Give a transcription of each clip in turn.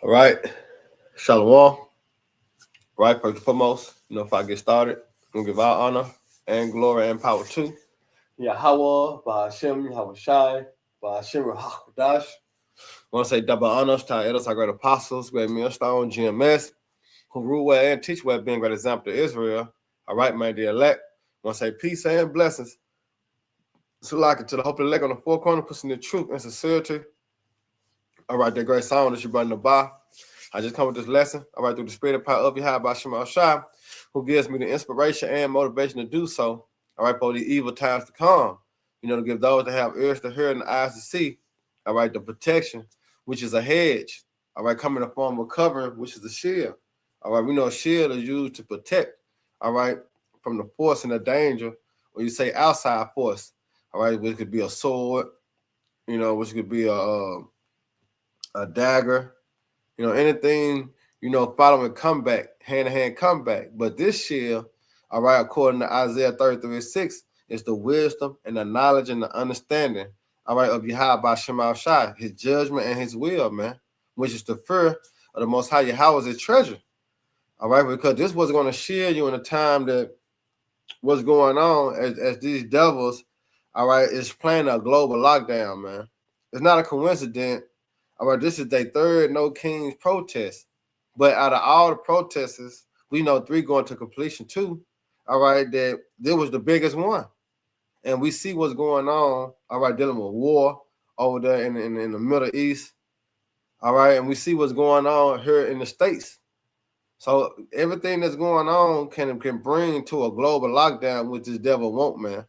All right. Shalom. Right, first and foremost, if I get started, I'm going to give all honor and glory and power to Yahweh, by Hashem, Yahweh Shai, by Hashem, Rahadash. I want to say double honors to our elders, our great apostles, great millstone, GMS, who rule well and teach well, being great example to Israel. All right, man, the elect. I want to say peace and blessings. So like it to the hope of the elect on the four corners, pushing the truth and sincerity. All right, that great song that you brought in the bar. I just come with this lesson, all right, through the spirit and power of Yahweh by Shema Shai, who gives me the inspiration and motivation to do so, all right, for the evil times to come, to give those that have ears to hear and eyes to see, all right, the protection, which is a hedge, all right, coming in the form of covering, which is a shield, all right, we know a shield is used to protect, all right, from the force and the danger, or you say outside force, all right, which could be a sword, which could be a dagger, anything, following comeback, hand-to-hand comeback. But this shield, all right, according to Isaiah 33:6, is the wisdom and the knowledge and the understanding, all right, of Yahweh by Shema Shai, his judgment and his will, man, which is the fear of the Most High Yahweh is his treasure, all right, because this was going to shield you in a time that what's going on as these devils, all right, is planning a global lockdown, man. It's not a coincidence. All right, this is their third No Kings protest. But out of all the protesters, we know 3 going to completion 2. All right, that this was the biggest one. And we see what's going on, all right, dealing with war over there in the Middle East. All right, and we see what's going on here in the States. So everything that's going on can bring to a global lockdown, which this devil won't, man.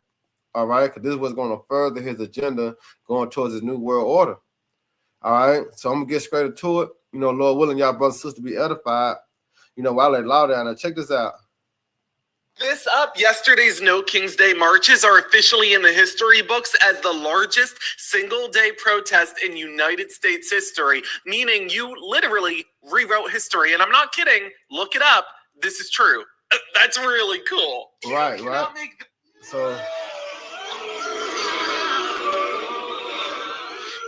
All right, because this was going to further his agenda going towards his new world order. All right, so I'm gonna get straight into it. Lord willing, y'all brothers and sisters be edified. While they loud down, now check this out. This up, yesterday's No King's Day marches are officially in the history books as the largest single-day protest in United States history, meaning you literally rewrote history. And I'm not kidding. Look it up. This is true. That's really cool. Right. So.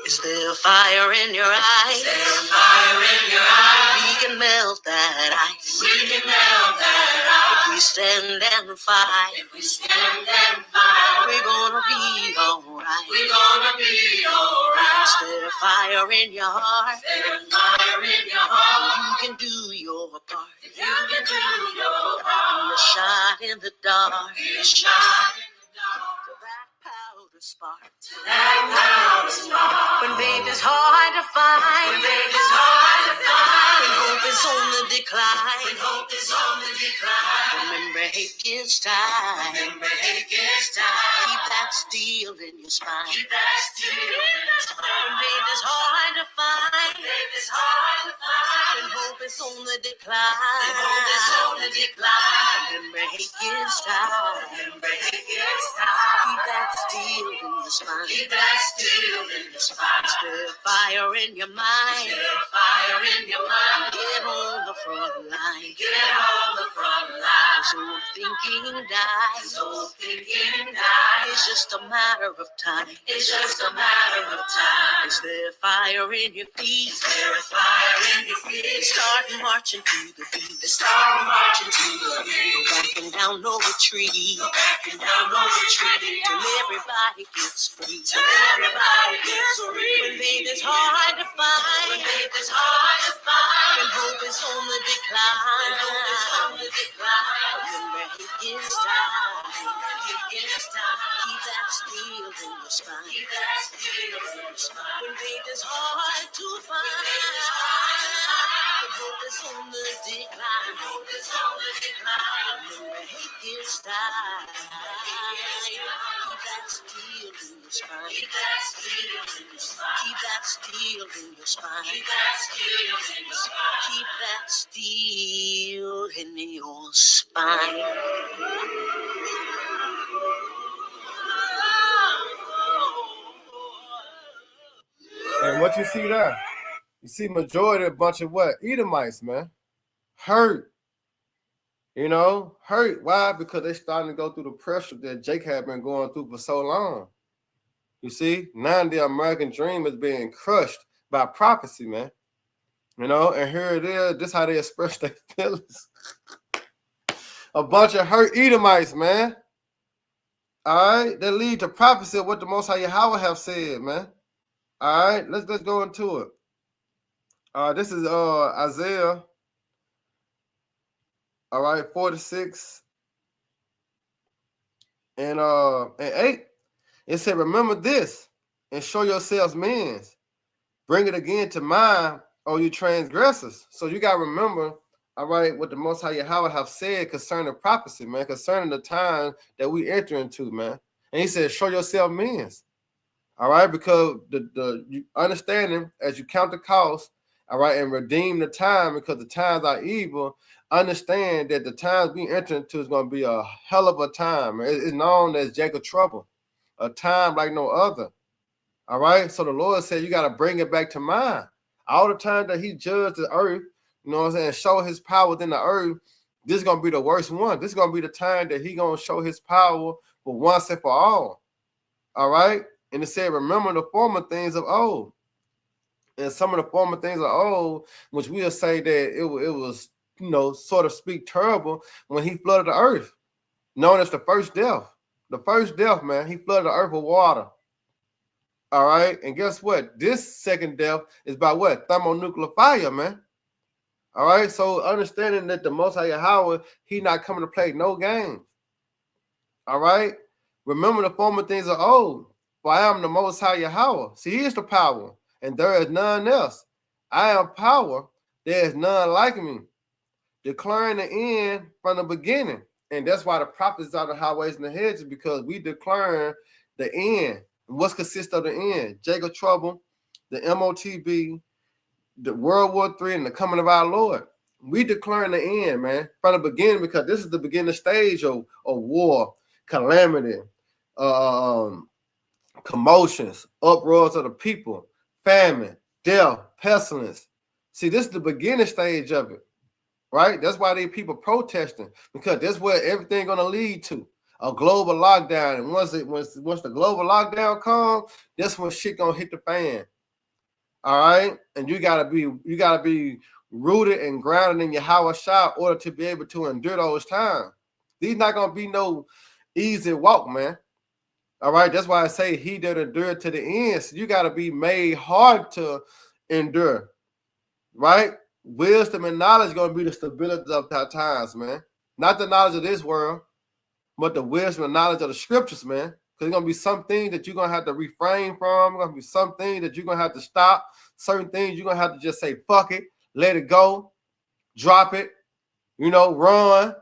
Is there fire in your eyes? Is there fire in your eyes? We can melt that ice. We can melt that ice. If we stand and fight. If we stand and fight. We're gonna be alright. We're gonna be alright. Is there fire in your heart? Is there fire in your heart? You can do your part. You can do your part. Be a shot in the dark. Be a shot in the dark. Spark. When faith is hard to find. When faith is hard to find. When hope is on the decline. When hope is on the decline. Remember hate gives time. Remember hate gives time. Keep that steel in your spine. Keep that steel in your spine. When faith is hard to find. When faith is hard to find. When hope is on the decline. When hope is on the decline. Remember hate gives time. Remember hate gives time. Keep that steel in your spine. Keep that steel in your spine. Is there fire in your mind? Is there fire in your mind? Get on the front line. Get on the front line. So thinking die. So thinking die. It's just a matter of time. It's just a matter of time. Is there fire in your feet? Is there fire in your feet? Start marching to the beat. Start marching to the beat. No backing down, no retreat. No backing down, no retreat. Till everybody gets free. Till everybody gets free. When faith is hard to find. When faith is hard to find. When hope is on the decline. When hope is on the decline. Remember it gives time. It gives time. Keep that steel in your spine. Keep that steel in your spine. When faith is hard to find. When hope is on the decline. Hope is on the decline. Remember it gives time. Keep that steel in your spine. Keep that steel in your spine. Keep that steel in your spine. Keep that steel in your spine. Keep that steel in your spine. And what you see there? You see majority of a bunch of what? Edomites, man. Hurt. Hurt. Why? Because they starting to go through the pressure that Jake had been going through for so long. You see, now the American dream is being crushed by prophecy, man. You know, and here it is. This how they express their feelings. A bunch of hurt Edomites, man. All right, that lead to prophecy of what the Most High Yahweh have said, man. All right, let's go into it. This is Isaiah. All right, 46 and 8. It said, "Remember this, and show yourselves men. Bring it again to mind, O you transgressors." So you gotta remember, all right, what the Most High Yahweh have said concerning prophecy, man, concerning the time that we enter into, man. And he said, "Show yourself men." All right, because the understanding as you count the cost, all right, and redeem the time because the times are evil. Understand that the times we enter into is going to be a hell of a time. It's known as Jacob trouble, a time like no other. All right, so the Lord said you got to bring it back to mind. All the time that He judged the earth, you know what I'm saying, show His power within the earth. This is going to be the worst one. This is going to be the time that He going to show His power for once and for all. All right. And it said, remember the former things of old. And some of the former things of old, which we'll say that it was, you know, sort of speak terrible when He flooded the earth, known as the first death. The first death, man, He flooded the earth with water. All right. And guess what? This second death is by what? Thermonuclear fire, man. All right. So understanding that the Most High Yahweh, He not coming to play no games. All right. Remember the former things of old. For I am the Most High Yahweh. See, He is the power, and there is none else. I am power, there is none like me. Declaring the end from the beginning. And that's why the prophets are the highways and the hedges, because we declare the end. And what consists of the end? Jacob trouble, the MOTB, the World War III, and the coming of our Lord. We declaring the end, man, from the beginning, because this is the beginning stage of war, calamity, commotions, uproars of the people, famine, death, pestilence. See, this is the beginning stage of it, right? That's why these people protesting, because that's where everything gonna lead to a global lockdown. And once the global lockdown comes, that's when shit gonna hit the fan. All right, and you gotta be rooted and grounded in Yahweh Shah in order to be able to endure those times. These not gonna be no easy walk, man. All right, that's why I say he that endured to the end. So you got to be made hard to endure, right? Wisdom and knowledge going to be the stability of our times, man. Not the knowledge of this world, but the wisdom and knowledge of the scriptures, man. Because there's going to be some things that you're going to have to refrain from. There's going to be some things that you're going to have to stop. Certain things you're going to have to just say, fuck it, let it go, drop it, you know, run.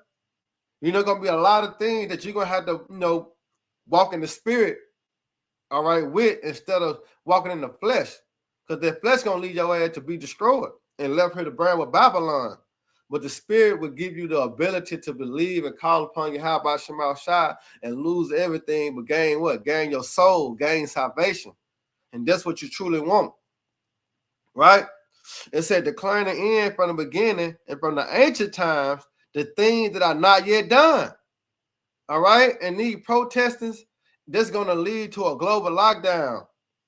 You know, going to be a lot of things that you're going to have to, you know, walk in the spirit, all right, with, instead of walking in the flesh, because the flesh gonna lead your ass to be destroyed and left here to burn with Babylon. But the spirit will give you the ability to believe and call upon Yahweh Shemal Shai and lose everything, but gain what? Gain your soul, gain salvation. And that's what you truly want, right? It said, declaring the end from the beginning and from the ancient times, the things that are not yet done. All right, and these protesters, that's going to lead to a global lockdown.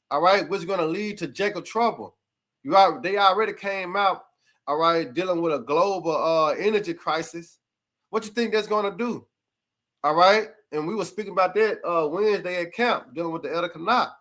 All right, which is going to lead to Jacob trouble. They already came out, all right, dealing with a global energy crisis. What you think that's going to do? All right, and we were speaking about that Wednesday at camp, dealing with the Elder Canuck.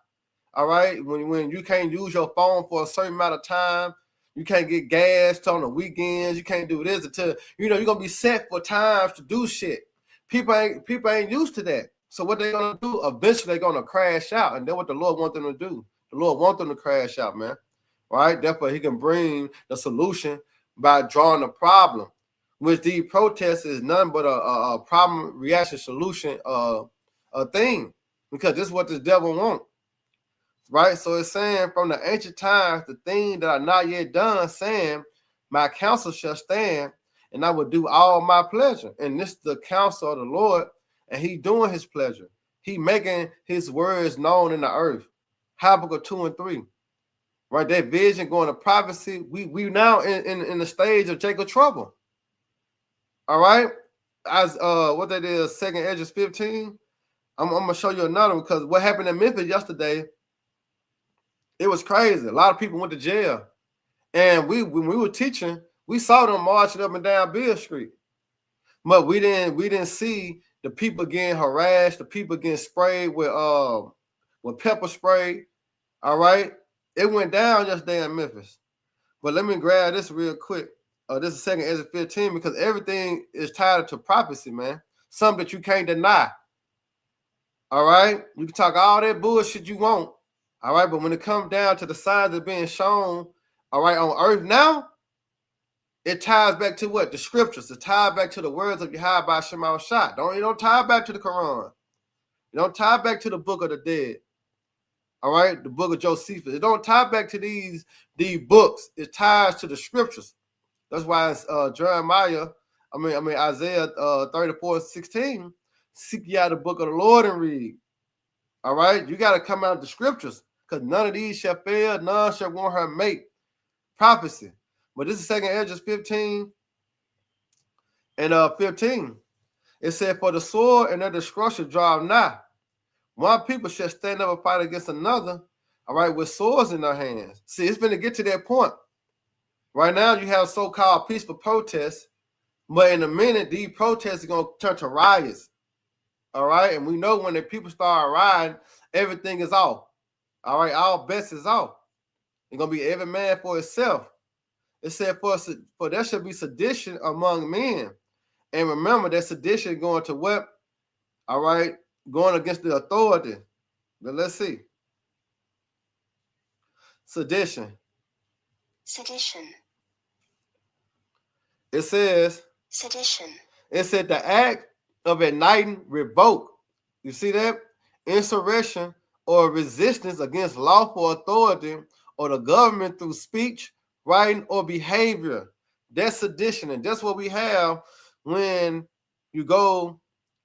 All right, when you can't use your phone for a certain amount of time, you can't get gas on the weekends, you can't do this until, you know, you're going to be set for times to do shit. People ain't used to that. So what they're gonna do? Eventually they're gonna crash out, and that's what the Lord wants them to do. The Lord wants them to crash out, man. All right. Therefore, He can bring the solution by drawing the problem, which the protest is nothing but a problem reaction solution a thing, because this is what the devil wants. Right. So it's saying from the ancient times, the things that are not yet done, saying, my counsel shall stand, and I will do all my pleasure. And this is the counsel of the Lord, and He doing His pleasure. He making His words known in the earth. Habakkuk 2 and 3. Right, that vision going to prophecy. We now in the stage of Jacob trouble. All right, as what that is, 2nd Ezra 15. I'm gonna show you another one, because what happened in Memphis yesterday, it was crazy. A lot of people went to jail. And when we were teaching, we saw them marching up and down Bill Street. But we didn't see the people getting harassed, the people getting sprayed with pepper spray. All right. It went down yesterday in Memphis. But let me grab this real quick. This is 2nd Ezra 15 because everything is tied to prophecy, man. Something that you can't deny. All right? You can talk all that bullshit you want. All right? But when it comes down to the signs that are being shown, all right, on earth now, it ties back to what? The scriptures. It ties back to the words of Yahweh by Shema Shah. You don't tie back to the Quran. You don't tie back to the Book of the Dead. All right, the Book of Josephus. It don't tie back to these books. It ties to the scriptures. That's why it's Isaiah 34:16. Seek ye out the book of the Lord and read. All right, you got to come out of the scriptures because none of these shall fail, none shall want her mate. Prophecy. But this is 2nd Ezra 15 and 15. It said, for the sword and their destruction draw nigh. One people shall stand up and fight against another, all right, with swords in their hands. See, it's going to get to that point. Right now, you have so-called peaceful protests, but in a minute, these protests are going to turn to riots, all right? And we know when the people start rioting, everything is off, all right? All bets is off. It's going to be every man for himself. It said, for there should be sedition among men. And remember, that sedition going to what? All right? Going against the authority. But let's see. Sedition. It says. Sedition. It said the act of igniting revolt. You see that? Insurrection or resistance against lawful authority or the government through speech, writing, or behavior. That's sedition. And that's what we have when you go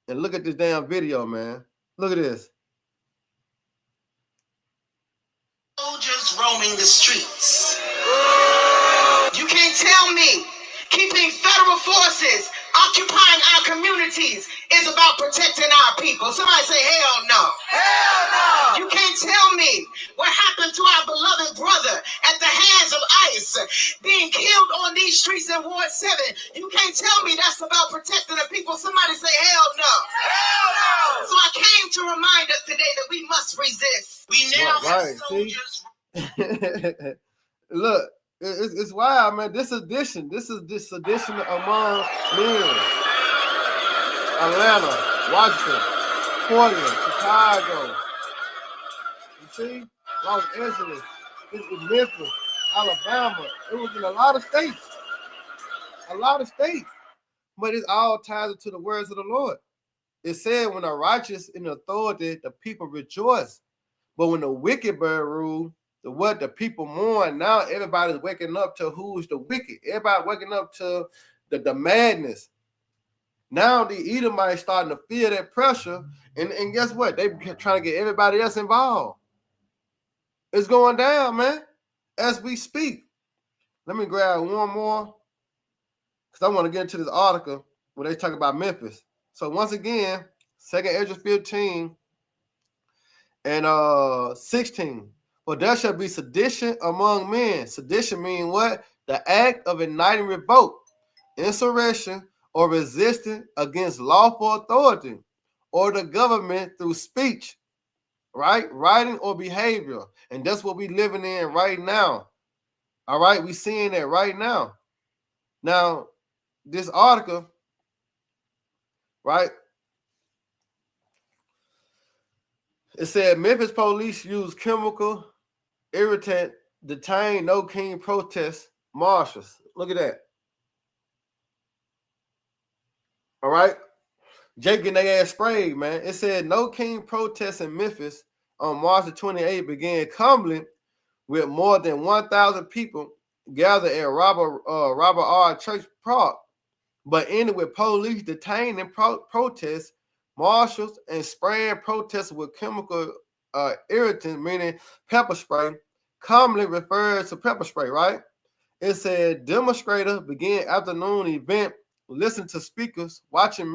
and look at this damn video, man. Look at this. Soldiers roaming the streets. You can't tell me keeping federal forces occupying our communities is about protecting our people. Somebody say, hell no. Hell no. You can't tell me what happened to our beloved brother at the hands of ICE being killed on these streets in Ward 7. You can't tell me that's about protecting the people. Somebody say, hell no. Hell no. So I came to remind us today that we must resist. We now have soldiers. Look. It's wild, man. This is sedition among men. Atlanta, Washington, Portland, Chicago. You see? Los Angeles, Memphis, Alabama. It was in a lot of states. But it all ties into the words of the Lord. It said when the righteous in authority, the people rejoice. But when the wicked bird rule, the people mourn. Now everybody's waking up to who's the wicked. Everybody waking up to the madness. Now the Edomites starting to feel that pressure. And guess what? They trying to get everybody else involved. It's going down, man, as we speak. Let me grab one more because I want to get into this article where they talk about Memphis. So once again, 2nd Ezra 15 and 16. For there shall be sedition among men. Sedition means what? The act of igniting revolt, insurrection, or resistance against lawful authority or the government through speech, right? Writing or behavior. And that's what we're living in right now. All right? We're seeing that right now. Now, this article, right? It said Memphis police use chemical irritant, detain no king protest marshals. Look at that. All right. Jake getting their ass sprayed, man. It said no king protests in Memphis on March the 28th began calmly with more than 1,000 people gathered at Robert R. Church Park, but ended with police detaining protests, marshals, and spraying protesters with chemical irritant, meaning pepper spray, commonly referred to pepper spray, right? It said demonstrators began afternoon event, listening to speakers, watching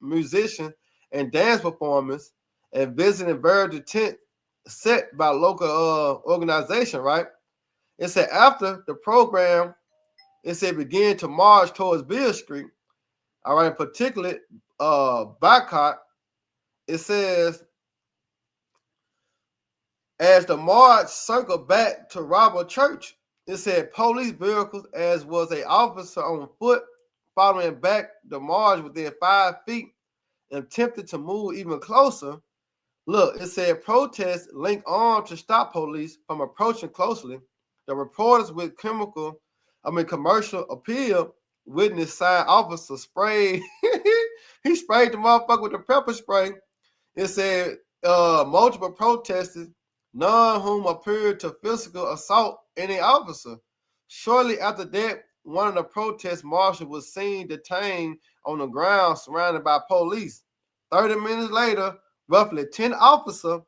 musicians, and dance performance, and visiting various tent set by local organization, right? It said after the program, it said began to march towards Beale Street. All right, particularly boycott. It says as the march circled back to rob a church, it said police vehicles, as was an officer on foot, following back the march within 5 feet and attempted to move even closer. Look, it said protests linked arms to stop police from approaching closely. The reporters with commercial appeal witnessed sign officer sprayed. He sprayed the motherfucker with the pepper spray. It said multiple protesters, none whom appeared to physical assault any officer. Shortly after that, one of the protest marshals was seen detained on the ground surrounded by police. 30 minutes later, roughly 10 officers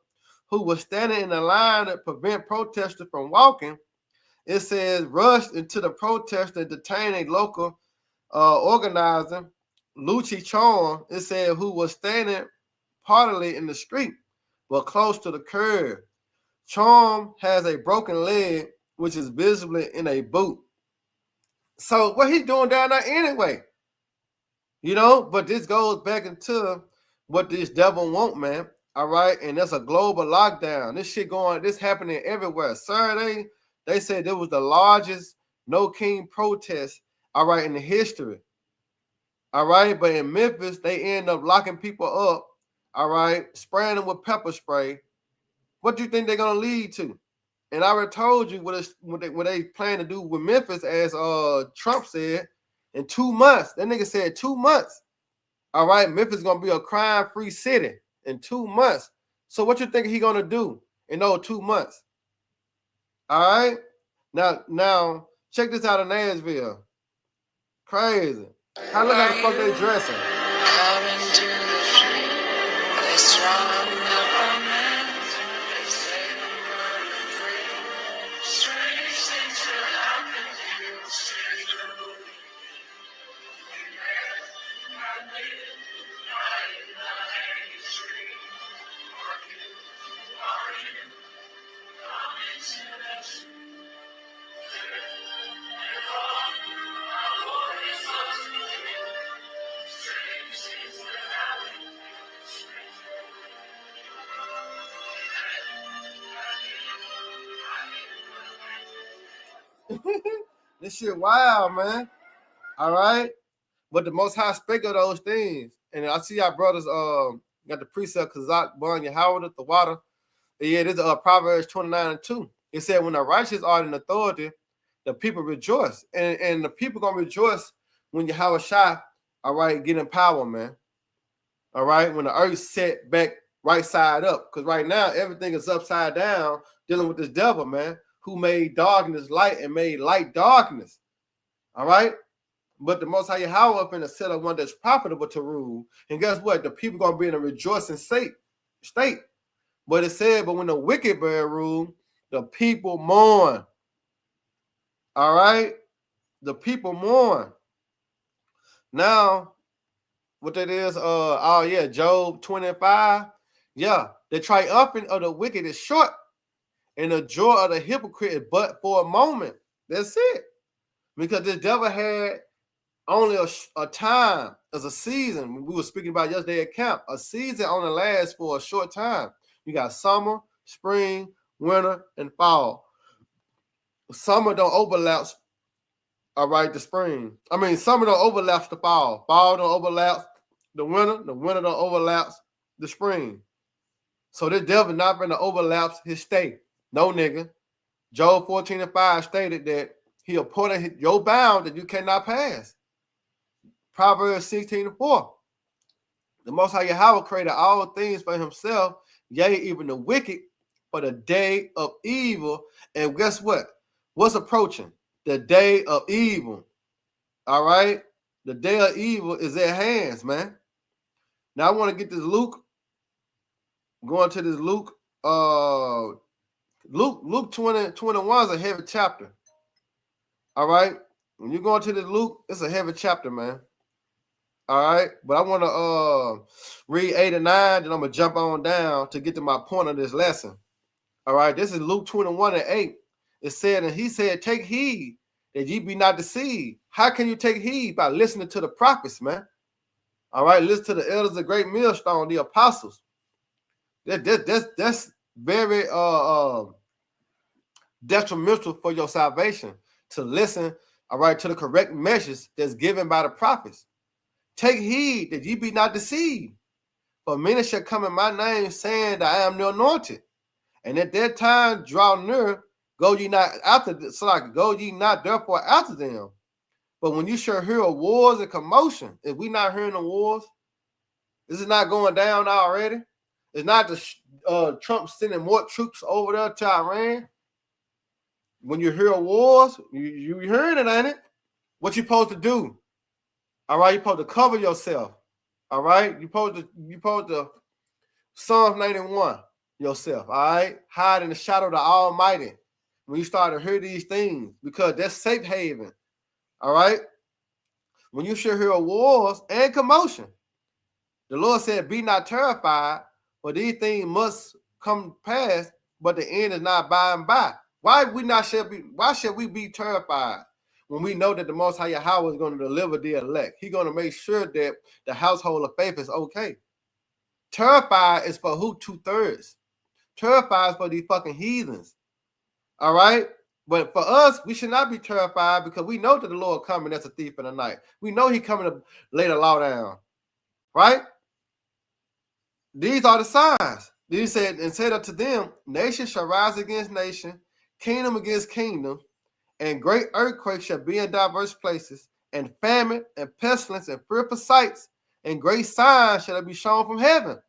who were standing in a line to prevent protesters from walking, it says, rushed into the protest and detained a local organizer, Lucci Chong, it said, who was standing partly in the street, but close to the curb. Chong has a broken leg, which is visibly in a boot. So what he doing down there anyway? You know, but this goes back into what this devil want, man. All right, and that's a global lockdown. This happening everywhere. Saturday, they said it was the largest No King protest, all right, in the history. All right, but in Memphis, they end up locking people up, all right, spraying them with pepper spray. What do you think they're gonna lead to? And I already told you what they plan to do with Memphis, as Trump said, in 2 months. That nigga said 2 months. All right, Memphis is gonna be a crime-free city in 2 months. So what you think he gonna do in those 2 months? All right, now check this out in Nashville. Crazy. How look how the fuck they dressing? Out into the street, they strong up a man. They say the word is free. Strange things will happen to you. Strange will be. I made it right in the hanging tree. Working, coming to the street. This shit wild, man. All right. But the Most High spake of those things. And I see our brothers got the precept Kazak, Banya, Howard, the water. Yeah, this is Proverbs 29:2. It said, when the righteous are in authority, the people rejoice. And the people gonna rejoice when Yahweh Shai, all right, get in power, man. All right, when the earth set back right side up. Because right now everything is upside down, dealing with this devil, man, who made darkness light and made light darkness. All right. But the Most High Yahweh up in a set of one that's profitable to rule. And guess what? The people gonna be in a rejoicing state. But it said, but when the wicked bear rule, the people mourn. All right? The people mourn. Now, what that is, Job 25. Yeah, the triumphant of the wicked is short, and the joy of the hypocrite is but for a moment. That's it. Because this devil had only a time as a season. We were speaking about yesterday at camp. A season only lasts for a short time. You got summer, spring, winter, and fall. Summer don't overlap, all right, the spring. I mean, summer don't overlap the fall. Fall don't overlap the winter don't overlap the spring. So this devil not going to overlap his state. No, nigga. Job 14:5 stated that he appointed your bound that you cannot pass. Proverbs 16:4. The Most High Yahweh created all things for himself, yea, even the wicked, for the day of evil. And guess what? What's approaching? The day of evil. All right? The day of evil is at hands, man. Now I want to get this Luke. Going to this Luke. Luke 20:21 is a heavy chapter. All right? When you go into this Luke, it's a heavy chapter, man. All right, but I want to read 8 and 9, then I'm gonna jump on down to get to my point of this lesson. All right, this is Luke 21:8. It said, and he said, take heed that ye be not deceived. How can you take heed? By listening to the prophets, man. All right, listen to the elders of great millstone, the apostles. That's very detrimental for your salvation to listen, all right, to the correct message that's given by the prophets. Take heed that ye be not deceived. For many shall come in my name, saying that I am the anointed. And at that time draw near, go ye not after, go ye not therefore after them. But when you shall hear of wars and commotion, if we not hearing the wars, is it not going down already? It's not the Trump sending more troops over there to Iran. When you hear of wars, you hearing it, ain't it? What you supposed to do? All right, you supposed to cover yourself. All right, you supposed to Psalm 91 yourself. All right, hide in the shadow of the Almighty when you start to hear these things, because that's safe haven. All right, when you should hear of wars and commotion, the Lord said, "Be not terrified, for these things must come pass, but the end is not by and by." Why should we be terrified when we know that the Most High Yahweh is going to deliver the elect? He's going to make sure that the household of faith is okay. Terrified is for who? 2/3. Terrified is for these fucking heathens. All right? But for us, we should not be terrified because we know that the Lord coming as a thief in the night. We know He's coming to lay the law down. Right? These are the signs. He said, and said unto them, nation shall rise against nation, kingdom against kingdom, and great earthquakes shall be in diverse places, and famine and pestilence and fearful sights, and great signs shall be shown from heaven.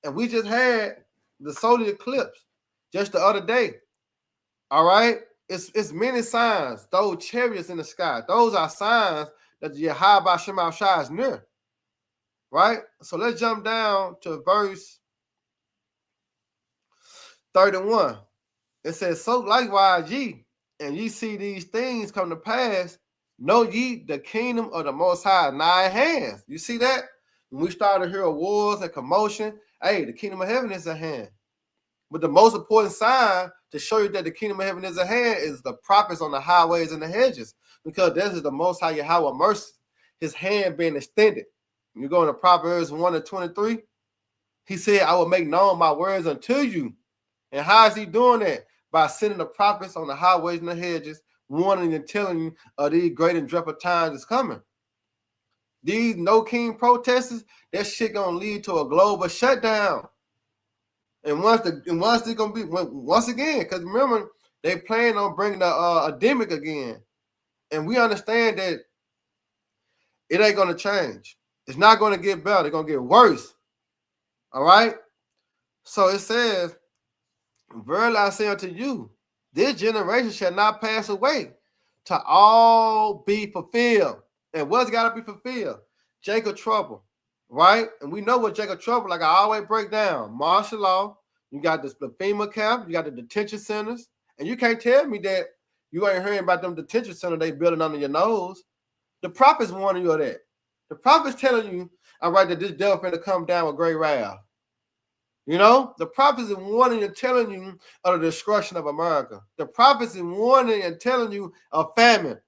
And we just had the solar eclipse just the other day. All right? It's many signs. Those chariots in the sky, those are signs that Yahweh Shema Shai is near. Right? So let's jump down to verse 31. It says, so likewise ye, and ye see these things come to pass, know ye the kingdom of the Most High nigh at hand. You see that? When we start to hear wars and commotion, hey, the kingdom of heaven is at hand. But the most important sign to show you that the kingdom of heaven is at hand is the prophets on the highways and the hedges, because this is the Most High Yahweh mercy, His hand being extended. When you go into Proverbs 1:23, He said, I will make known my words unto you. And how is He doing that? By sending the prophets on the highways and the hedges, warning and telling you of these great and dreadful times is coming. These no king protesters, that shit gonna lead to a global shutdown. And once again, because remember, they plan on bringing the endemic again. And we understand that it ain't gonna change. It's not gonna get better, it's gonna get worse. All right. So it says, verily I say unto you, this generation shall not pass away to all be fulfilled. And what's got to be fulfilled? Jacob trouble, right? And we know what Jacob trouble, like I always break down, martial law, you got the FEMA camp, you got the detention centers, and you can't tell me that you ain't hearing about them detention centers they building under your nose. The prophets warning you of that. The prophets telling you, all right, that this devil finna come down with great wrath. You know, the prophets are warning and telling you of the destruction of America. The prophets are warning and telling you of famine.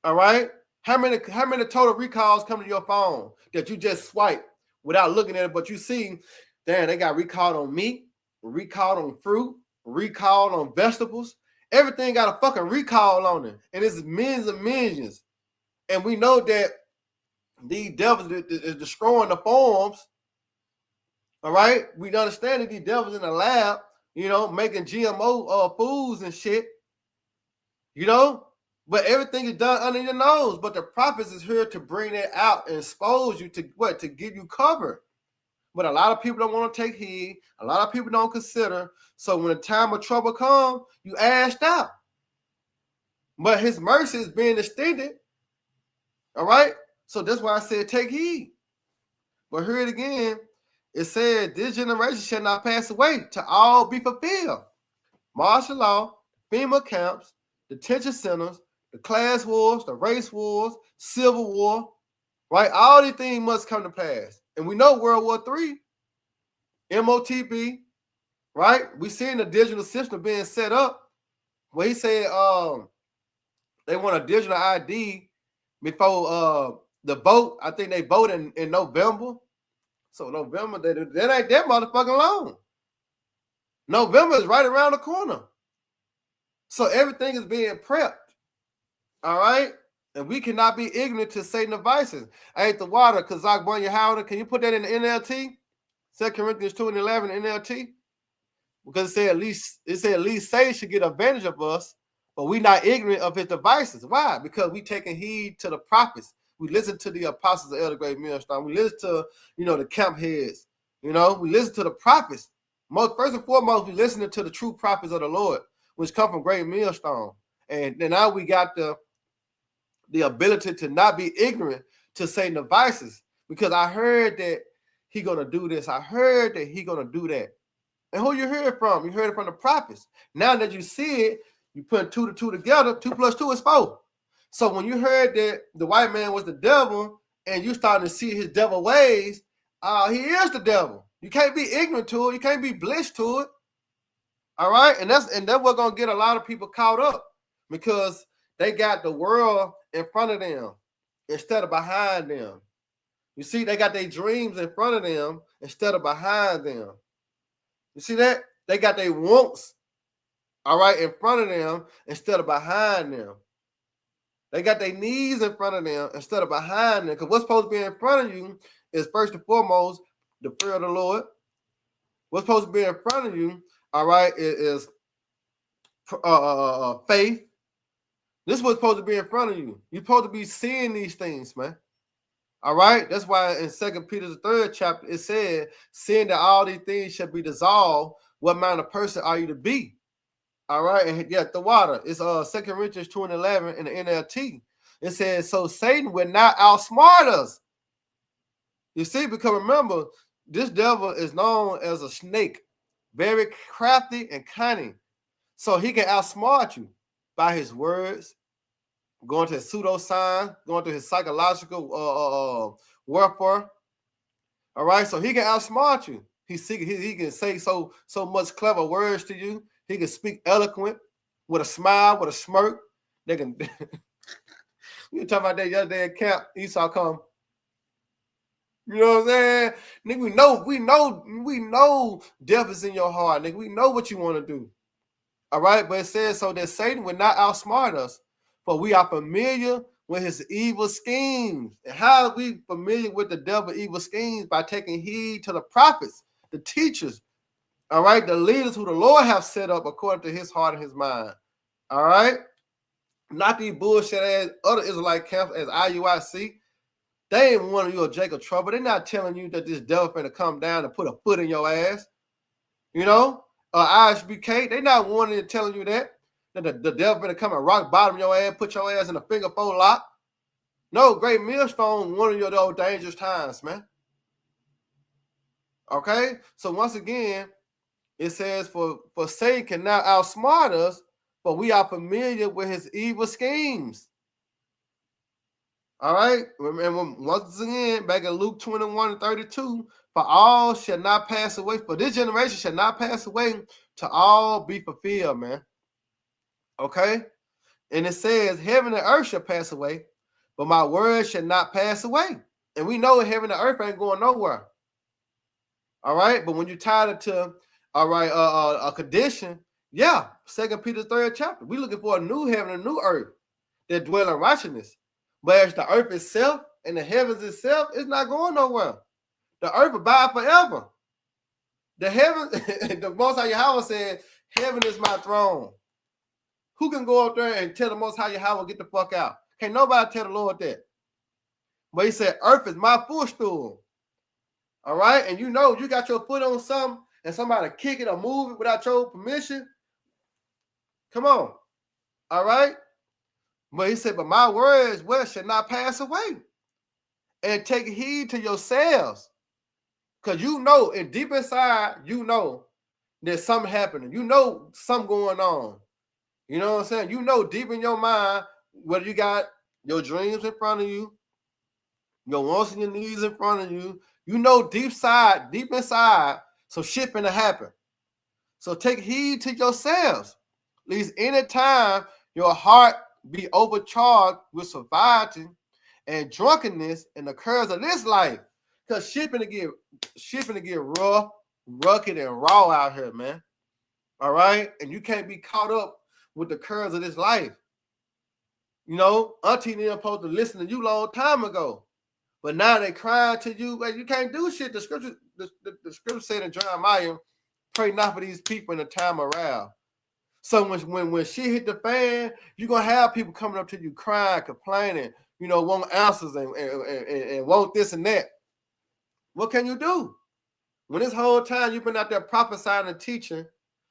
All right? How many total recalls come to your phone that you just swipe without looking at it, but you see, damn, they got recalled on meat, recalled on fruit, recalled on vegetables. Everything got a fucking recall on it. And it's millions and millions. And we know that these devils is destroying the farms. All right, we understand that these devils in the lab, you know, making GMO foods and shit, you know, but everything is done under your nose. But the prophets is here to bring that out and expose you to what? To give you cover. But a lot of people don't want to take heed. A lot of people don't consider. So when the time of trouble comes, you ashed out. But His mercy is being extended. All right, so that's why I said take heed. But hear it again. It said, this generation shall not pass away to all be fulfilled. Martial law, FEMA camps, detention centers, the class wars, the race wars, civil war, right? All these things must come to pass. And we know World War III, MOTB, right? We seeing the digital system being set up. Well, he said they want a digital ID before the vote. I think they vote in November. So November, that ain't that motherfucking long. November is right around the corner. So everything is being prepped. All right? And we cannot be ignorant to Satan's devices. I ate the water, Kazak Bunya Howder. Can you put that in the NLT? 2 Corinthians 2:11 NLT? Because it said at least Satan should get advantage of us, but we not ignorant of his devices. Why? Because we taking heed to the prophets. We listen to the apostles of Elder Great Millstone. We listen to, the camp heads. We listen to the prophets. First and foremost, we listening to the true prophets of the Lord, which come from Great Millstone. And now we got the ability to not be ignorant to Satan's devices, because I heard that he gonna do this. I heard that he gonna do that. And who you heard it from? You heard it from the prophets. Now that you see it, you put 2 to 2 together. 2 plus 2 is 4. So when you heard that the white man was the devil, and you starting to see his devil ways, he is the devil. You can't be ignorant to it. You can't be blitzed to it. All right, and that's what's gonna get a lot of people caught up, because they got the world in front of them instead of behind them. You see, they got their dreams in front of them instead of behind them. You see that? They got their wants, all right, in front of them instead of behind them. They got their needs in front of them instead of behind them. Because what's supposed to be in front of you is, first and foremost, the fear of the Lord. What's supposed to be in front of you, all right, is faith. This is what's supposed to be in front of you. You're supposed to be seeing these things, man. All right? That's why in 2 Peter, the 3rd chapter, it said, seeing that all these things shall be dissolved, what manner of person are you to be? All right? And yeah, the water. It's 2 Corinthians 2:11 in the NLT. It says, so Satan will not outsmart us. You see, because remember, this devil is known as a snake, very crafty and cunning. So he can outsmart you by his words, going to his pseudoscience, going to his psychological warfare. All right, so he can outsmart you. He can say so much clever words to you. He can speak eloquent with a smile, with a smirk. They can. We were talking about that yesterday at camp. Esau come. You know what I'm saying? Nigga, we know death is in your heart, nigga. We know what you want to do. All right, but it says so that Satan will not outsmart us, for we are familiar with his evil schemes. And how are we familiar with the devil's evil schemes? By taking heed to the prophets, the teachers, all right, the leaders who the Lord have set up according to his heart and his mind. All right, not these bullshit ass other Israelite camps as IUIC. They ain't wanting you a Jacob trouble. They're not telling you that this devil finna come down and put a foot in your ass. You know? ISBK, they not wanting to telling you that the devil finna come and rock bottom your ass, put your ass in a finger four lock. No, Great Millstone, one of your those dangerous times, man. Okay? So once again, it says, for Satan can now outsmart us, but we are familiar with his evil schemes. All right, remember once again, back in Luke 21:32, for all shall not pass away, for this generation shall not pass away, to all be fulfilled, man. Okay, and it says, heaven and earth shall pass away, but my word shall not pass away. And we know heaven and earth ain't going nowhere. All right, but when you tie it to, all right, a condition, yeah, 2 Peter 3rd chapter, we looking for a new heaven and a new earth that dwell in righteousness. But as the earth itself and the heavens itself, it's not going nowhere. The earth abide forever. The heaven, the Most High Yahweh said, heaven is my throne. Who can go up there and tell the Most High Yahweh, get the fuck out? Can't nobody tell the Lord that. But he said, earth is my footstool. All right? And you know, you got your foot on something and somebody kick it or move it without your permission. Come on. All right? But he said, but my words, well, shall not pass away. And take heed to yourselves. Because you know, and deep inside, you know there's something happening. You know something going on. You know what I'm saying? You know deep in your mind, whether you got your dreams in front of you, your wants and your needs in front of you, you know deep inside, so shit finna happen. So take heed to yourselves. At least anytime your heart be overcharged with sobriety and drunkenness and the curves of this life. Because shit finna get rough, rugged, and raw out here, man. All right? And you can't be caught up with the curves of this life. You know, Auntie and them supposed to listen to you a long time ago. But now they crying to you, but you can't do shit. The scripture said in Jeremiah, pray not for these people in the time of wrath. So when shit hit the fan, you're gonna have people coming up to you crying, complaining, you know, want answers and want this and that. What can you do? When this whole time you've been out there prophesying and teaching,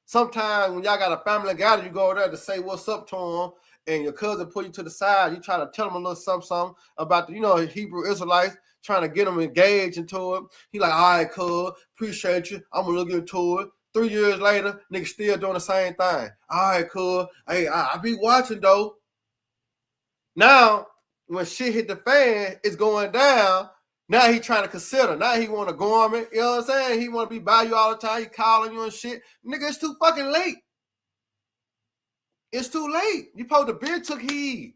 sometimes when y'all got a family gathering, you go over there to say what's up to them, and your cousin pull you to the side, you try to tell them a little something about the, you know, Hebrew Israelites, trying to get them engaged into it. He like, all right, cuz, appreciate you. I'm gonna look into it. 3 years later, niggas still doing the same thing. All right, cuz, hey, I be watching though. Now, when shit hit the fan, it's going down. Now he trying to consider. Now he want a garment. You know what I'm saying? He want to be by you all the time. He calling you and shit. Nigga, it's too fucking late. It's too late. You supposed to been took heed.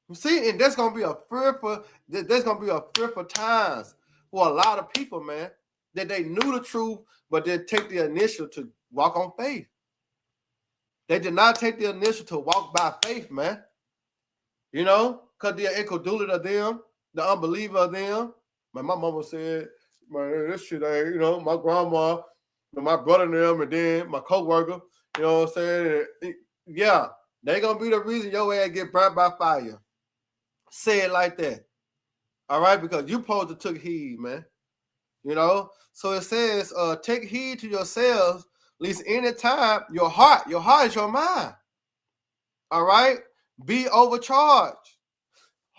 You see, and there's gonna be a fearful times for a lot of people, man, that they knew the truth, but they take the initiative to walk on faith. They did not take the initiative to walk by faith, man. You know, because the incredulity of them, the unbeliever of them. My mama said, man, this shit ain't, you know, my grandma, my brother and them, and then my co-worker, you know what I'm saying? Yeah, they gonna be the reason your ass get burnt by fire. Say it like that. All right, because you supposed to took heed, man. You know, so it says, take heed to yourselves, at least any time, your heart is your mind. All right, be overcharged.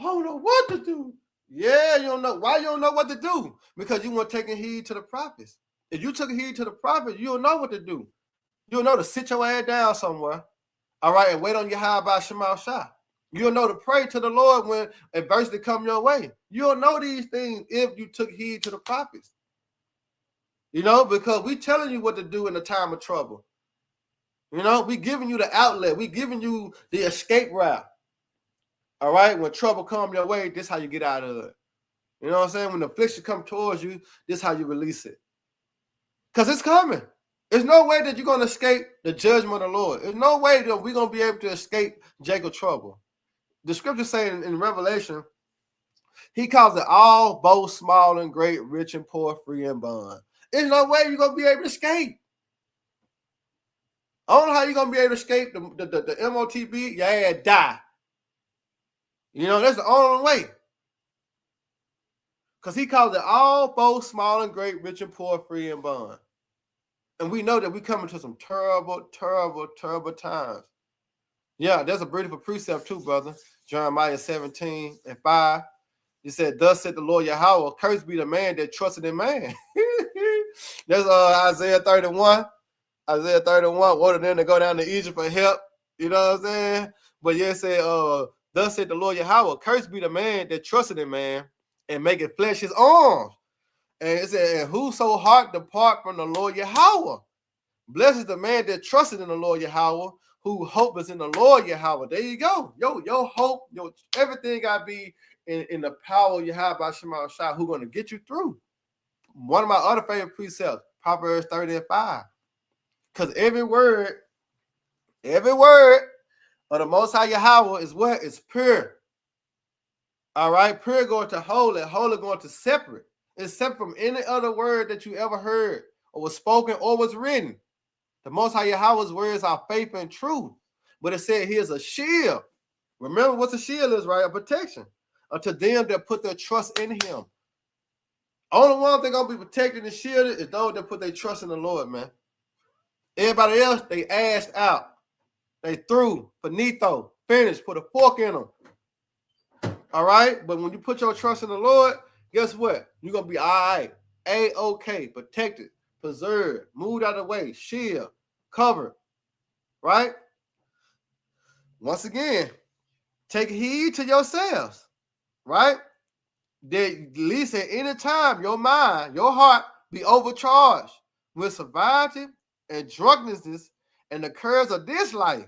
I don't know what to do. Yeah, you don't know. Why you don't know what to do? Because you weren't taking heed to the prophets. If you took heed to the prophets, you'll know what to do. You'll know to sit your ass down somewhere, all right, and wait on your high by Shemal Shah. You'll know to pray to the Lord when adversity come your way. You'll know these things if you took heed to the prophets. You know, because we telling you what to do in the time of trouble. You know, we giving you the outlet. We giving you the escape route. All right, when trouble come your way, this is how you get out of it. You know what I'm saying? When the affliction come towards you, this is how you release it. Because it's coming. There's no way that you're going to escape the judgment of the Lord. There's no way that we're going to be able to escape Jacob's trouble. The scripture saying in Revelation, he calls it all, both small and great, rich and poor, free and bond. There's no way you're going to be able to escape. I don't know how you're going to be able to escape the MOTB. Yeah, die. You know, that's the only way. Because he calls it all, both small and great, rich and poor, free and bond. And we know that we come into some terrible, terrible, terrible times. Yeah, there's a beautiful precept too, brother. Jeremiah 17:5. He said, thus said the Lord Yahweh, cursed be the man that trusted in man. There's Isaiah 31. Isaiah 31, wanted them to go down to Egypt for help. You know what I'm saying? But yeah, it said, thus said the Lord Yahweh, cursed be the man that trusted in man and make it flesh his arms. And it said, and whoso heart depart from the Lord Yahweh. Blessed is the man that trusted in the Lord Yahweh, who hope is in the Lord Yahweh. There you go. Your hope, everything got to be in the power of Yahweh by Shemal Shah, who's going to get you through. One of my other favorite precepts, Proverbs 30:5. Because every word of the Most High Yahweh is what? It's pure. All right? Pure going to holy going to separate. It's separate from any other word that you ever heard or was spoken or was written. The Most High Yahweh's words are faith and truth. But it said here's a shield. Remember what the shield is, right? A protection. Unto them that put their trust in him. Only one thing gonna be protected and shielded is those that put their trust in the Lord, man. Everybody else, they asked out. They threw, finito, finished, put a fork in them. All right? But when you put your trust in the Lord, guess what? You're going to be all right. A-okay, protected, preserved, moved out of the way, shield, covered. Right? Once again, take heed to yourselves. Right? That at least at any time, your mind, your heart be overcharged with sobriety and drunkenness and the cares of this life,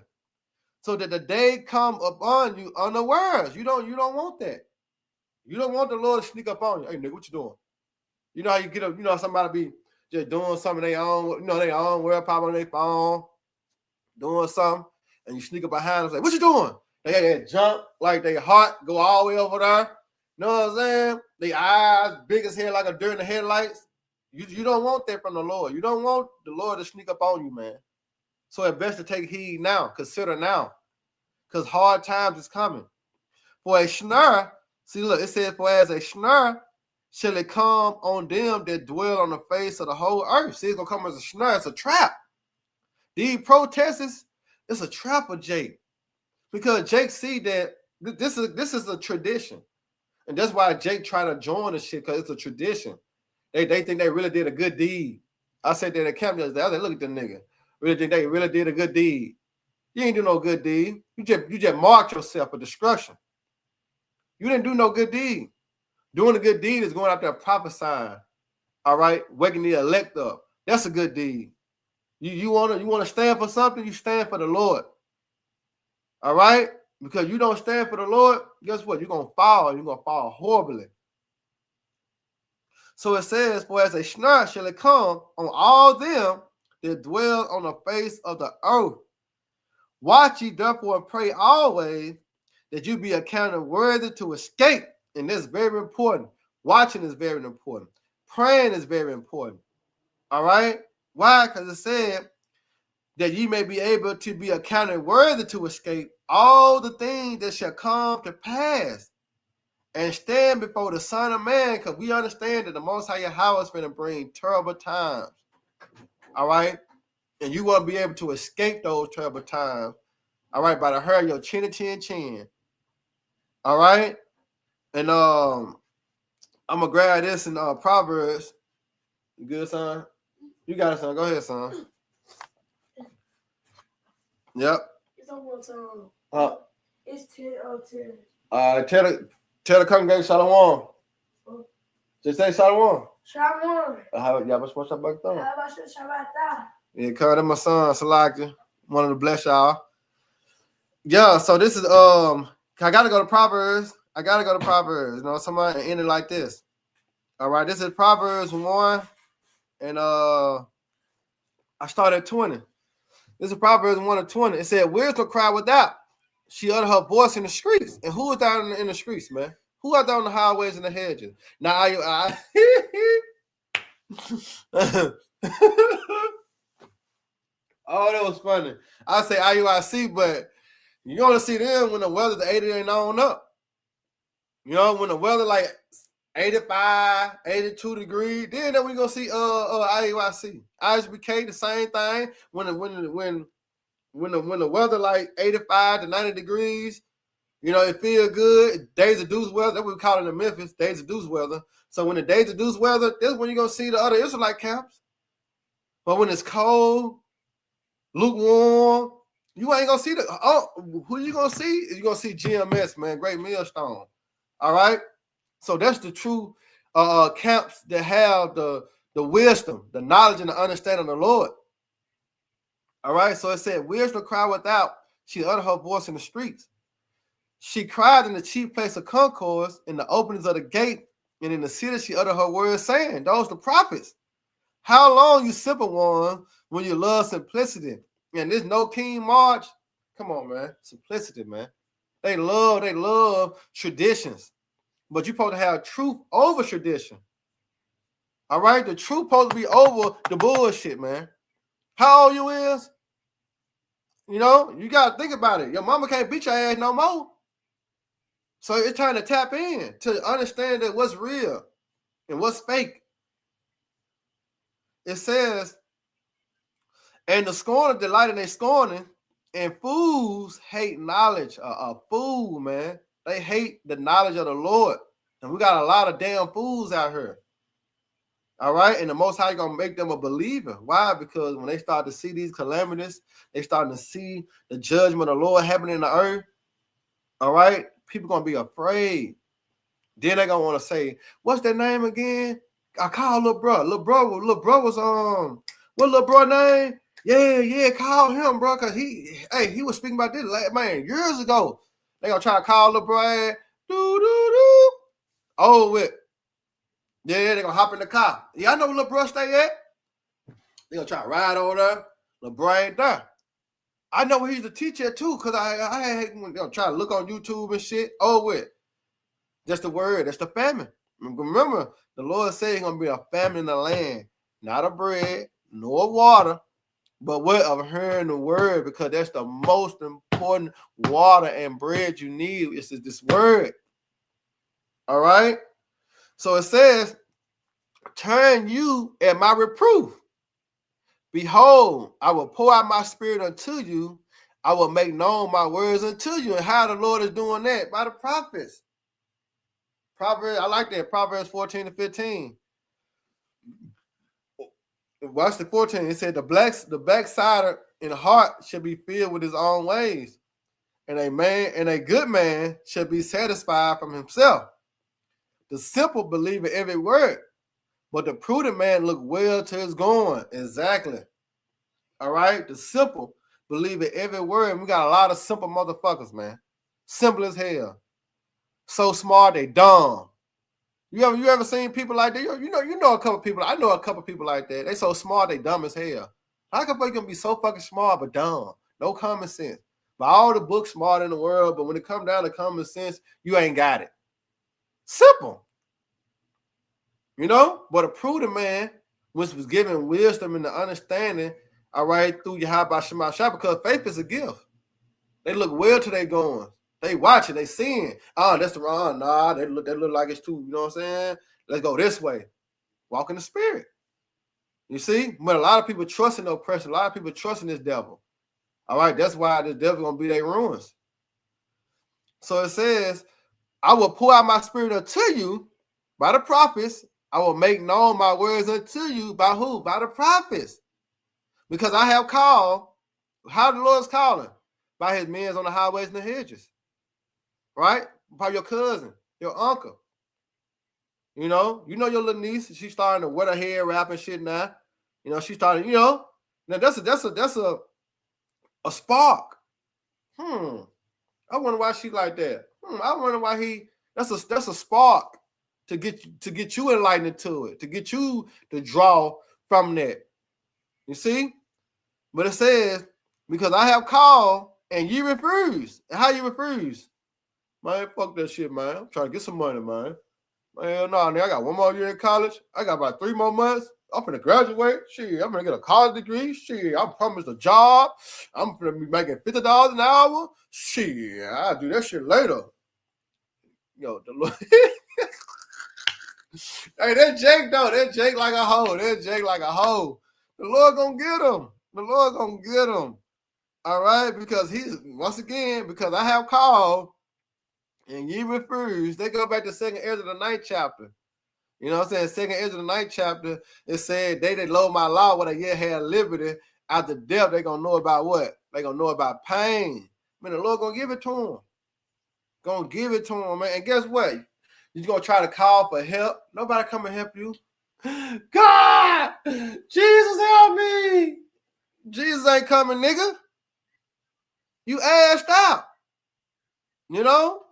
so that the day come upon you unawares. You don't want that. You don't want the Lord to sneak up on you. Hey, nigga, what you doing? You know how you get up, somebody be just doing something they own, they own, world pop on their phone, doing something, and you sneak up behind them, say, what you doing? They jump, like their heart go all the way over there. You know what I'm saying? Their eyes big as hell like a deer in the headlights. You don't want that from the Lord. You don't want the Lord to sneak up on you, man. So it's best to take heed now, consider now, because hard times is coming. For a snare, see, look, it says, for as a snare shall it come on them that dwell on the face of the whole earth. See, it's going to come as a snare. It's a trap. These protesters, it's a trap for Jake. Because Jake see that this is a tradition. And that's why Jake try to join the shit, because it's a tradition. They think they really did a good deed. I said that at camp the other day. I said, look at the nigga. Really think they really did a good deed. You ain't do no good deed. You just marked yourself for destruction. You didn't do no good deed. Doing a good deed is going out there prophesying. All right, waking the elect up. That's a good deed. You wanna stand for something, you stand for the Lord. All right? Because you don't stand for the Lord, guess what? You're gonna fall. You're gonna fall horribly. So it says, for as a snare shall it come on all them that dwell on the face of the earth. Watch ye therefore and pray always that you be accounted worthy to escape. And this is very important. Watching is very important. Praying is very important. All right? Why? Because it said that ye may be able to be accounted worthy to escape all the things that shall come to pass and stand before the Son of Man, because we understand that the Most High Yahweh is going to bring terrible times. All right? And you want to be able to escape those terrible times. All right? By the hair of your chin to chin chin. All right? And I'm going to grab this in Proverbs. You good, son? You got it, son. Go ahead, son. Yep. It's almost it's 10:10. Tell the congregation Shalom. Just say Shalom. Shalom. Yeah, what's up back there? How about Shabbat? Yeah, come my son, Salaki. Wanted to bless y'all. Yeah, so this is I gotta go to Proverbs. You know, somebody end it like this. All right, this is Proverbs 1, and I started at 20. This is Proverbs 1:20. It said, wisdom cry without. She uttered her voice in the streets. And who is out in the streets, man? Who out there on the highways and the hedges? Now, oh, that was funny. I say IUIC, but you only see them when the weather's 80 and on up. You know, when the weather like 85, 82 degrees, then we gonna see IUIC. ISBK, the same thing. When the weather like 85 to 90 degrees, you know, it feel good. Days of deuce weather, that's what we call it in Memphis, days of deuce weather. So when the days of deuce weather, that's when you're gonna see the other Israelite camps. But when it's cold, lukewarm, you ain't gonna see who you gonna see? You're gonna see GMS, man, Great Millstone. All right. So that's the true camps that have the wisdom, the knowledge, and the understanding of the Lord. All right. So it said, wisdom cry without. She uttered her voice in the streets. She cried in the chief place of concourse, in the openings of the gate, and in the city she uttered her words, saying, those the prophets. How long, you simple one, when you love simplicity? And there's no King March. Come on, man. Simplicity, man. They love traditions. But you're supposed to have truth over tradition. All right? The truth supposed to be over the bullshit, man. How old you is? You know, you got to think about it. Your mama can't beat your ass no more. So it's trying to tap in to understand that what's real and what's fake. It says, and the scorner delight in their scorning, and fools hate knowledge. A fool, man. They hate the knowledge of the Lord. And we got a lot of damn fools out here. All right? And the Most High going to make them a believer. Why? Because when they start to see these calamities, they starting to see the judgment of the Lord happening in the earth. All right? People going to be afraid. Then they going to want to say, what's their name again? I call little bro. Little bro was, what little bro name? Yeah, call him, bro, because he was speaking about this, man, years ago. They gonna try to call LeBron, oh, with. Yeah, they gonna hop in the car. Yeah, I know where LeBron stay at. They gonna try to ride over there. LeBron ain't there. I know where he's a teacher too, because I had him try to look on YouTube and shit. Oh, with. That's the word. That's the famine. Remember, the Lord said he's gonna be a famine in the land, not of bread, nor of water, but what of hearing the word, because that's the most important water and bread you need. It's this word. All right. So it says, turn you at my reproof. Behold, I will pour out my spirit unto you. I will make known my words unto you. And how the Lord is doing that? By the prophets. Proverbs, I like that. Proverbs 14 to 15. Watch the 14. It said, the backslider in heart shall be filled with his own ways, and a good man shall be satisfied from himself. The simple believe in every word, but the prudent man look well to his going. Exactly. All right. The simple believe in every word. And we got a lot of simple motherfuckers, man. Simple as hell. So smart they dumb. You ever seen people like that? You know a couple people. I know a couple people like that. They so smart they dumb as hell. How come you gonna be so fucking smart but dumb? No common sense. But all the books smart in the world, but when it comes down to common sense, you ain't got it. Simple. You know, but a prudent man, which was given wisdom and the understanding, all right, through Yahweh Shema Shah, because faith is a gift. They look well to their goings. They watching, they seeing. Oh, that's the wrong. Nah, they look like it's too. You know what I'm saying? Let's go this way. Walk in the spirit. You see? But a lot of people trust in oppression. A lot of people trust in this devil. All right, that's why this devil gonna be their ruins. So it says, I will pour out my spirit unto you by the prophets. I will make known my words unto you by who? By the prophets. Because I have called. How the Lord's calling? By his men on the highways and the hedges. Right? By your cousin, your uncle. You know your little niece. She's starting to wet her hair, wrap and shit now. You know, she's starting, now that's a spark. I wonder why she like that. I wonder why that's a spark to get you enlightened to it, to get you to draw from that. You see? But it says, because I have called and you refuse. And how you refuse? Man, fuck that shit, man. I'm trying to get some money, man. Man, no, nigga, I got one more year in college. I got about 3 more months. I'm finna graduate. Shit, I'm gonna get a college degree. Shit, I'm promised a job. I'm gonna be making $50 an hour. Shit, I'll do that shit later. Yo, the Lord. Hey, that Jake though. That Jake like a hoe. That Jake like a hoe. The Lord gonna get him. The Lord gonna get him. All right, because because I have called and ye refuse. They go back to 2nd Ezra the 9th chapter. You know what I'm saying? 2nd Ezra the 9th chapter, it said, they that love my law when they yet had liberty, after death, they gonna know about what? They gonna know about pain. Man, the Lord gonna give it to them. Gonna give it to them, man. And guess what? You're gonna try to call for help. Nobody come and help you. God! Jesus help me! Jesus ain't coming, nigga. You assed out. You know?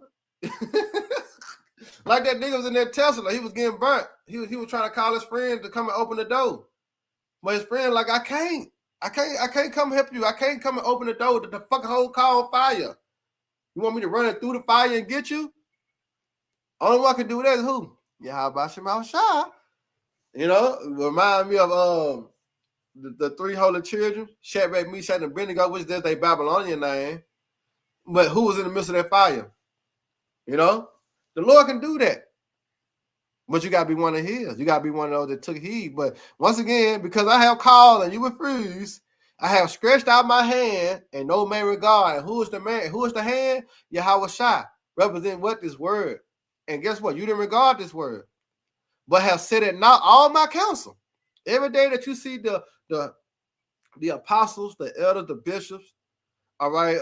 Like that nigga was in that Tesla. He was getting burnt. He was trying to call his friend to come and open the door. But his friend like, I can't come help you. I can't come and open the door. The fucking whole car on fire. You want me to run it through the fire and get you? Only one can do that is who? Yahweh Shema Shah. You know, remind me of the 3 holy children, Shadrach, Meshach, and Abednego, which is their Babylonian name. But who was in the midst of that fire? You know? The Lord can do that. But you got to be one of his. You got to be one of those that took heed. But once again, because I have called and you refuse, I have stretched out my hand and no man regard. And who is the man? Who is the hand? Yahweh Shai. Represent what? This word. And guess what? You didn't regard this word. But have said it not all my counsel. Every day that you see the apostles, the elders, the bishops, all right,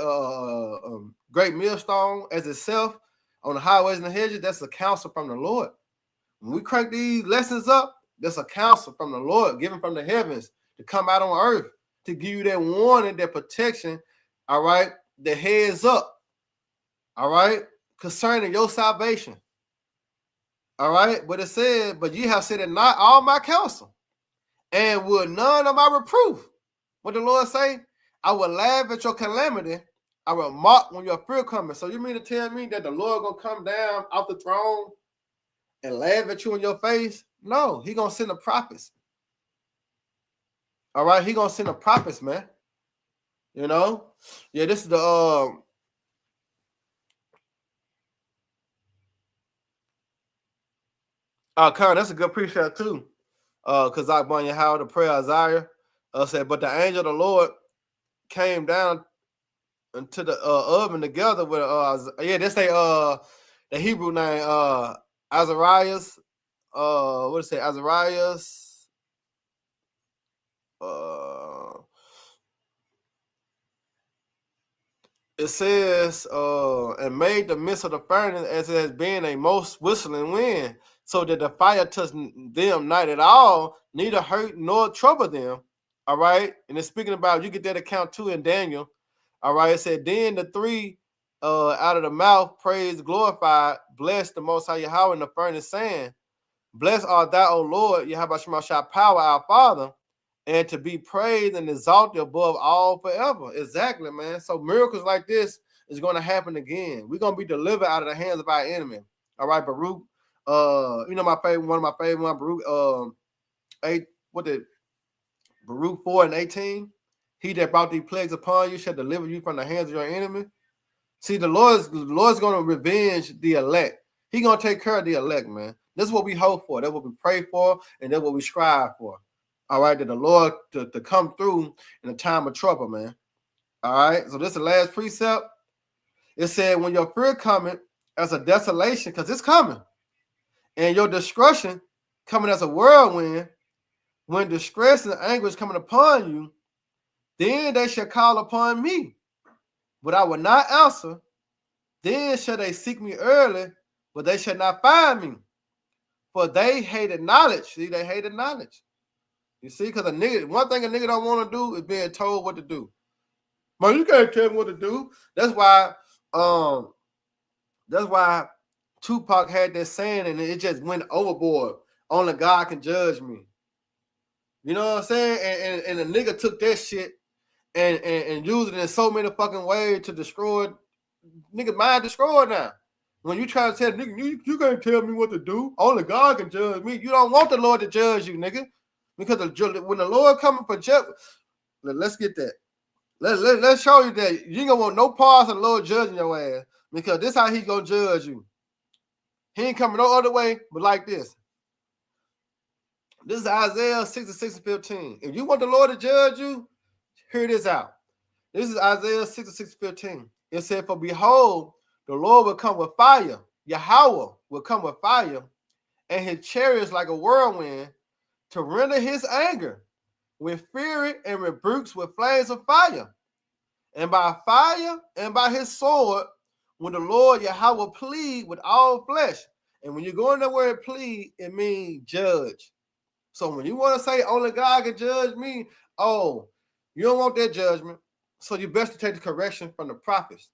great millstone as itself on the highways and the hedges, that's a counsel from the Lord. When we crank these lessons up, that's a counsel from the Lord given from the heavens to come out on earth to give you that warning, that protection, all right, the heads up, all right, concerning your salvation. All right, but it said, but ye have said it not all my counsel, and will none of my reproof. What the Lord say? I will laugh at your calamity. I will mock when your fear cometh. So you mean to tell me that the Lord gonna come down off the throne and laugh at you in your face? No, he gonna send the prophets. All right, he gonna send the prophets, man. You know, yeah. This is the Karen, that's a good precept too. Because I brought you how the prayer Isaiah said, but the angel of the Lord came down into the oven together with they say the Hebrew name Azarias. What it say? Azarias. It says, and made the midst of the furnace as it has been a most whistling wind, so that the fire touched them not at all, neither hurt nor trouble them. All right. And it's speaking about, you get that account too in Daniel. All right. It said, then the three out of the mouth praised, glorified, blessed the Most High Yahweh in the furnace, saying, blessed art thou, O Lord, Yahweh Shemashah, power, our Father, and to be praised and exalted above all forever. Exactly, man. So miracles like this is going to happen again. We're going to be delivered out of the hands of our enemy. All right, Baruch. You know my favorite, one of my favorite one, Baruch. Baruch 4:18. He that brought these plagues upon you shall deliver you from the hands of your enemy. See, the Lord's going to revenge the elect. He's going to take care of the elect, man. This is what we hope for. That's what we pray for, and that's what we strive for. All right, that the Lord to come through in a time of trouble, man. All right, so this is the last precept. It said, when your fear coming as a desolation, because it's coming, and your discretion coming as a whirlwind, when distress and anger is coming upon you, then they shall call upon me, but I will not answer. Then shall they seek me early, but they shall not find me, for they hated knowledge. See, they hated knowledge. You see, because one thing a nigga don't want to do is being told what to do. Man, you can't tell me what to do. That's why Tupac had that saying, and it just went overboard. Only God can judge me. You know what I'm saying? And the nigga took that shit and used it in so many fucking ways to destroy nigga mind destroyed now. When you try to tell nigga, you can't tell me what to do. Only God can judge me. You don't want the Lord to judge you, nigga. Because when the Lord coming for judgment, let's get that. Let's show you that you ain't gonna want no parts of the Lord judging your ass, because this how he gonna judge you. He ain't coming no other way but like this. This is Isaiah 66:15. If you want the Lord to judge you, hear this out. This is Isaiah 66:15. It said, for behold, the Lord will come with fire. Yahweh will come with fire, and his chariots like a whirlwind, to render his anger with fury and rebukes with flames of fire. And by fire and by his sword, when the Lord Yahweh will plead with all flesh. And when you go in the word plead, it means judge. So when you want to say only God can judge me, oh, you don't want that judgment. So you best to take the correction from the prophets.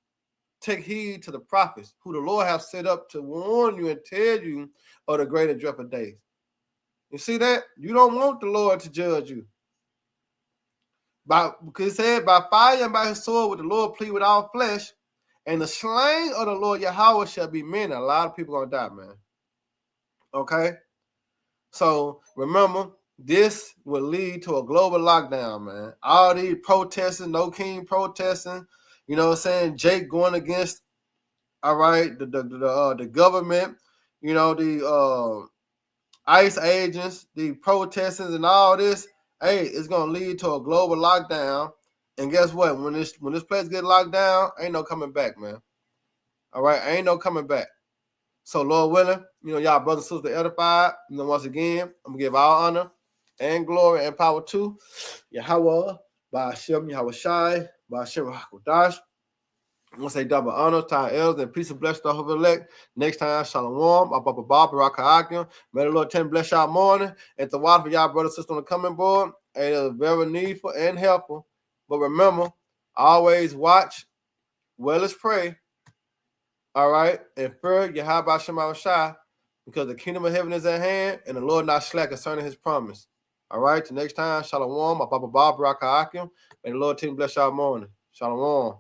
Take heed to the prophets who the Lord has set up to warn you and tell you of the great and dreadful days. You see that? You don't want the Lord to judge you. Because it said, by fire and by his sword would the Lord plead with all flesh, and the slain of the Lord Yahweh shall be many. A lot of people gonna die, man. Okay? So remember, this will lead to a global lockdown, man. All these protesting, no king protesting, you know what I'm saying? Jake going against, all right, the government, you know, the ICE agents, the protesters and all this. Hey, it's gonna lead to a global lockdown. And guess what? When this place get locked down, ain't no coming back, man. All right, ain't no coming back. So Lord willing, you know, y'all brothers and sisters edified. You know, once again, I'm gonna give all honor and glory and power to Yahweh, by Hashem, Yahweh Shai, by Hashem Hakodash. I'm gonna say double honor to our elders and peace and bless the of elect. Next time, Shalom, Abba Baba, Baraka Akim. May the Lord 10 bless y'all morning. And to watch for y'all brothers and sisters on the coming board. It is very needful and helpful. But remember, always watch, well as pray. All right, and fear Yahweh Shema Shai, because the kingdom of heaven is at hand, and the Lord not slack concerning his promise. All right, till next time, Shalom, my Papa Bob, Baraka Akim, and the Lord team bless y'all morning. Shalom.